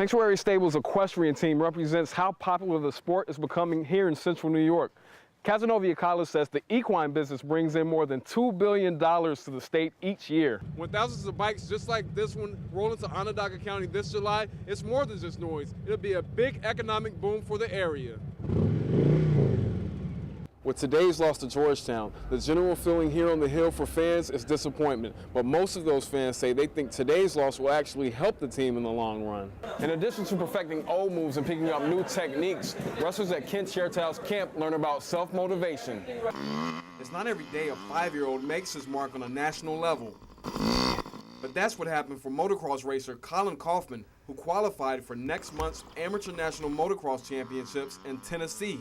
Sanctuary Stables equestrian team represents how popular the sport is becoming here in central New York. Casanova College says the equine business brings in more than $2 billion to the state each year. When thousands of bikes just like this one roll into Onondaga County this July, it's more than just noise. It'll be a big economic boom for the area. With today's loss to Georgetown, the general feeling here on the Hill for fans is disappointment. But most of those fans say they think today's loss will actually help the team in the long run. In addition to perfecting old moves and picking up new techniques, wrestlers at Kent Chertow's camp learn about self-motivation. It's not every day a 5-year-old makes his mark on a national level. But that's what happened for motocross racer Colin Kaufman, who qualified for next month's Amateur National Motocross Championships in Tennessee.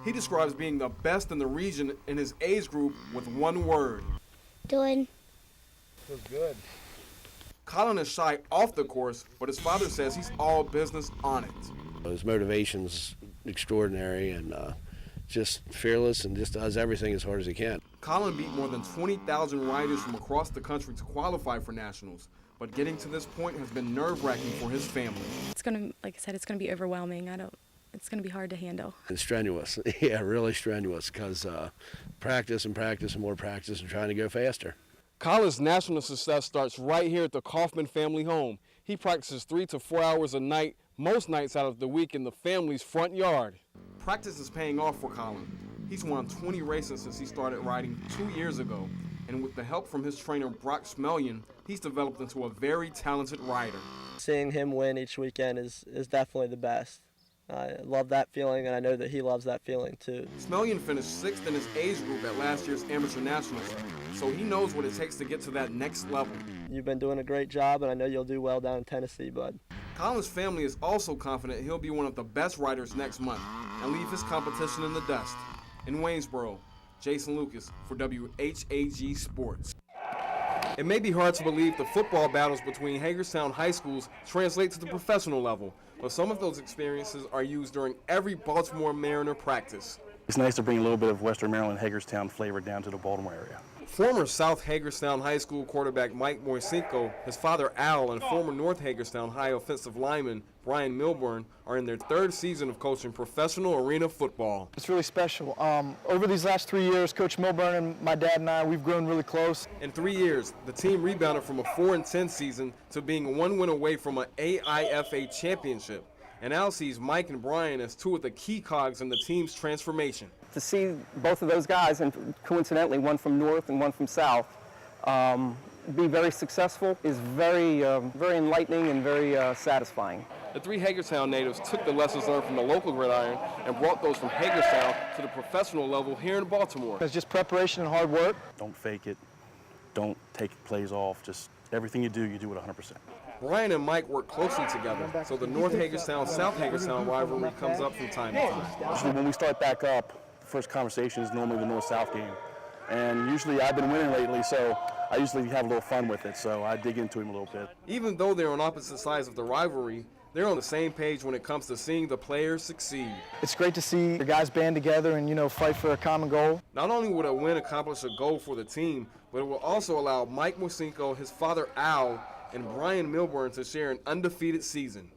He describes being the best in the region in his age group with one word. Doing. Feels good. Colin is shy off the course, but his father says he's all business on it. His motivation's extraordinary and just fearless and just does everything as hard as he can. Colin beat more than 20,000 riders from across the country to qualify for nationals, but getting to this point has been nerve-wracking for his family. It's going to, like I said, it's going to be overwhelming. It's going to be hard to handle. It's strenuous, yeah, really strenuous, because practice and practice and more practice and trying to go faster. Colin's national success starts right here at the Kaufman family home. He practices 3 to 4 hours a night, most nights out of the week in the family's front yard. Practice is paying off for Colin. He's won 20 races since he started riding 2 years ago, and with the help from his trainer Brock Smellion, he's developed into a very talented rider. Seeing him win each weekend is definitely the best. I love that feeling, and I know that he loves that feeling too. Smellion finished 6th in his age group at last year's Amateur Nationals, so he knows what it takes to get to that next level. You've been doing a great job, and I know you'll do well down in Tennessee, bud. Colin's family is also confident he'll be one of the best riders next month and leave his competition in the dust. In Waynesboro, Jason Lucas for WHAG Sports. It may be hard to believe the football battles between Hagerstown high schools translate to the professional level, but some of those experiences are used during every Baltimore Mariner practice. It's nice to bring a little bit of Western Maryland Hagerstown flavor down to the Baltimore area. Former South Hagerstown High School quarterback Mike Moisinko, his father Al, and former North Hagerstown High offensive lineman Brian Milburn are in their 3rd season of coaching professional arena football. It's really special. Over these last 3 years, Coach Milburn and my dad and I, we've grown really close. In 3 years, the team rebounded from a 4-10 season to being 1 win away from an AIFA championship. And Al sees Mike and Brian as 2 of the key cogs in the team's transformation. To see both of those guys, and coincidentally one from North and one from South, be very successful is very enlightening and very satisfying. The 3 Hagerstown natives took the lessons learned from the local gridiron and brought those from Hagerstown to the professional level here in Baltimore. It's just preparation and hard work. Don't fake it. Don't take plays off. Just everything you do it 100%. Brian and Mike work closely together, so the North Hagerstown-South Hagerstown rivalry comes up from time to time. Usually when we start back up, the first conversation is normally the North-South game. And usually I've been winning lately, so I usually have a little fun with it, so I dig into him a little bit. Even though they're on opposite sides of the rivalry, they're on the same page when it comes to seeing the players succeed. It's great to see the guys band together and, fight for a common goal. Not only would a win accomplish a goal for the team, but it will also allow Mike Moisinko, his father Al, and Brian Milburn to share an undefeated season.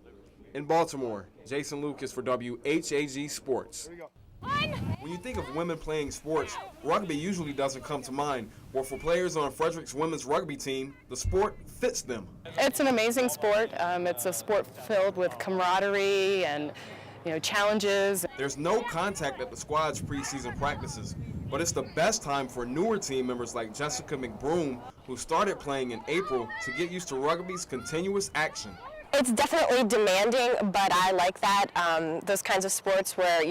In Baltimore, Jason Lucas for WHAG Sports. When you think of women playing sports, rugby usually doesn't come to mind. Well, for players on Frederick's women's rugby team, the sport fits them. It's an amazing sport. It's a sport filled with camaraderie and challenges. There's no contact at the squad's preseason practices, but it's the best time for newer team members like Jessica McBroom, who started playing in April, to get used to rugby's continuous action. It's definitely demanding, but I like that. Those kinds of sports where,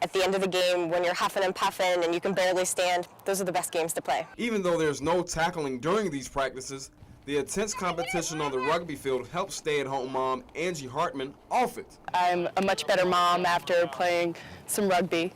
at the end of the game, when you're huffing and puffing and you can barely stand, those are the best games to play. Even though there's no tackling during these practices, the intense competition on the rugby field helps stay-at-home mom Angie Hartman off it. I'm a much better mom after playing some rugby.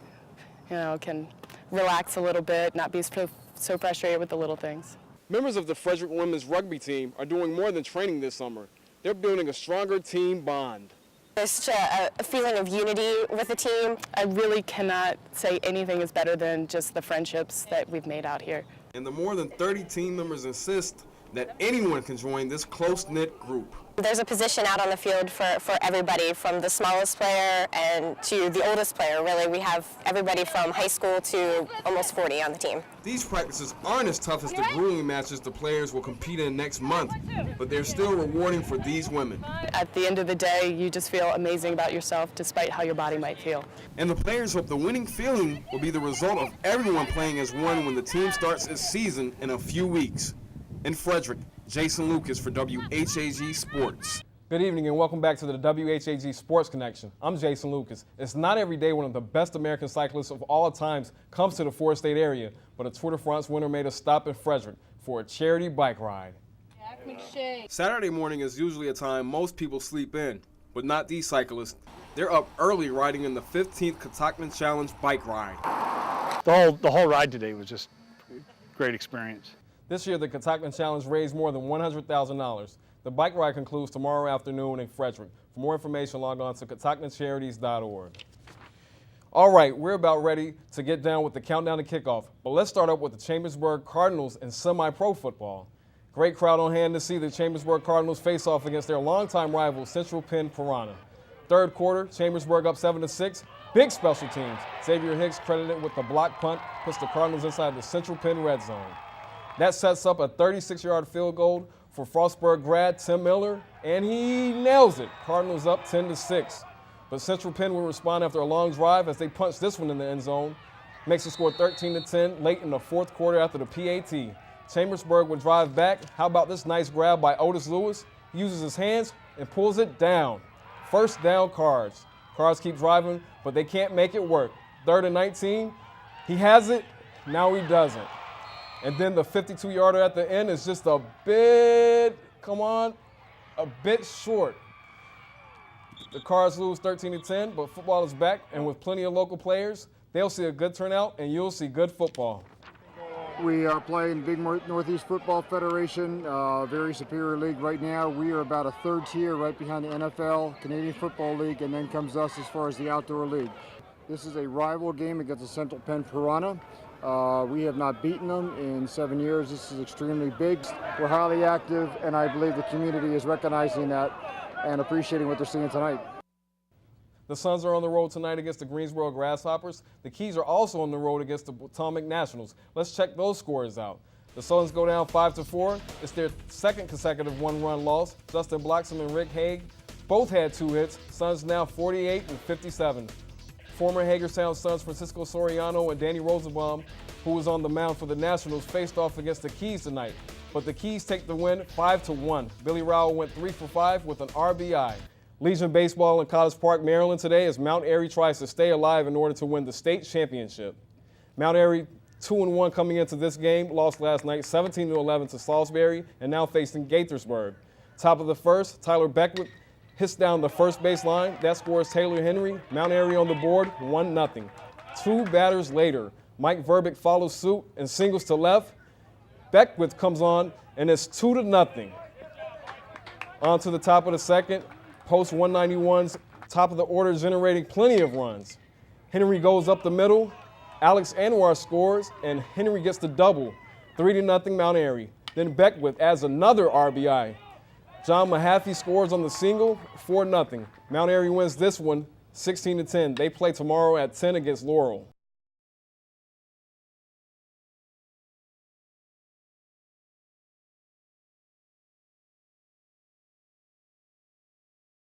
Can relax a little bit, not be so frustrated with the little things. Members of the Frederick women's rugby team are doing more than training this summer. They're building a stronger team bond. There's a feeling of unity with the team. I really cannot say anything is better than just the friendships that we've made out here. And the more than 30 team members insist that anyone can join this close-knit group. There's a position out on the field for everybody, from the smallest player and to the oldest player. Really, we have everybody from high school to almost 40 on the team. These practices aren't as tough as the grueling matches the players will compete in next month, but they're still rewarding for these women. At the end of the day, you just feel amazing about yourself despite how your body might feel. And the players hope the winning feeling will be the result of everyone playing as one when the team starts its season in a few weeks. In Frederick, Jason Lucas for WHAG Sports. Good evening and welcome back to the WHAG Sports Connection. I'm Jason Lucas. It's not every day one of the best American cyclists of all times comes to the four-state area, but a Tour de France winner made a stop in Frederick for a charity bike ride. Saturday morning is usually a time most people sleep in, but not these cyclists. They're up early riding in the 15th Catoctin Challenge bike ride. The whole ride today was just a great experience. This year, the Catoctin Challenge raised more than $100,000. The bike ride concludes tomorrow afternoon in Frederick. For more information, log on to catoctincharities.org. All right, we're about ready to get down with the countdown to kickoff, but let's start up with the Chambersburg Cardinals in semi-pro football. Great crowd on hand to see the Chambersburg Cardinals face off against their longtime rival, Central Penn Piranha. Third quarter, Chambersburg up 7-6. Big special teams. Xavier Hicks, credited with the block punt, puts the Cardinals inside the Central Penn red zone. That sets up a 36-yard field goal for Frostburg grad Tim Miller, and he nails it. Cardinals up 10-6. But Central Penn will respond after a long drive as they punch this one in the end zone. Makes the score 13-10 late in the fourth quarter after the PAT. Chambersburg will drive back. How about this nice grab by Otis Lewis? He uses his hands and pulls it down. First down, Cards. Cards keep driving, but they can't make it work. 3rd and 19. He has it. Now he doesn't. And then the 52-yarder at the end is just a bit, a bit short. The Cards lose 13-10, but football is back, and with plenty of local players, they'll see a good turnout, and you'll see good football. We are playing Big Northeast Football Federation, very superior league right now. We are about a third tier right behind the NFL, Canadian Football League, and then comes us as far as the outdoor league. This is a rival game against the Central Penn Piranha. We have not beaten them in 7 years. This is extremely big. We're highly active, and I believe the community is recognizing that and appreciating what they're seeing tonight. The Suns are on the road tonight against the Greensboro Grasshoppers. The Keys are also on the road against the Potomac Nationals. Let's check those scores out. The Suns go down 5-4. It's their second consecutive one-run loss. Justin Bloxham and Rick Haig both had 2 hits. Suns now 48-57. Former Hagerstown Suns Francisco Soriano and Danny Rosenbaum, who was on the mound for the Nationals, faced off against the Keys tonight. But the Keys take the win 5-1. Billy Rowell went 3 for 5 with an RBI. Legion Baseball in College Park, Maryland today as Mount Airy tries to stay alive in order to win the state championship. Mount Airy 2-1 coming into this game, lost last night 17-11 to Salisbury and now facing Gaithersburg. Top of the first, Tyler Beckwith hits down the first base line. That scores Taylor Henry. Mount Airy on the board, 1-0. 2 batters later, Mike Verbick follows suit and singles to left. Beckwith comes on, and it's 2-0. On to the top of the second. Post 191's top of the order generating plenty of runs. Henry goes up the middle. Alex Anwar scores, and Henry gets the double. 3-0 Mount Airy. Then Beckwith adds another RBI. John Mahaffey scores on the single, 4-0. Mount Airy wins this one, 16-10. They play tomorrow at 10 against Laurel.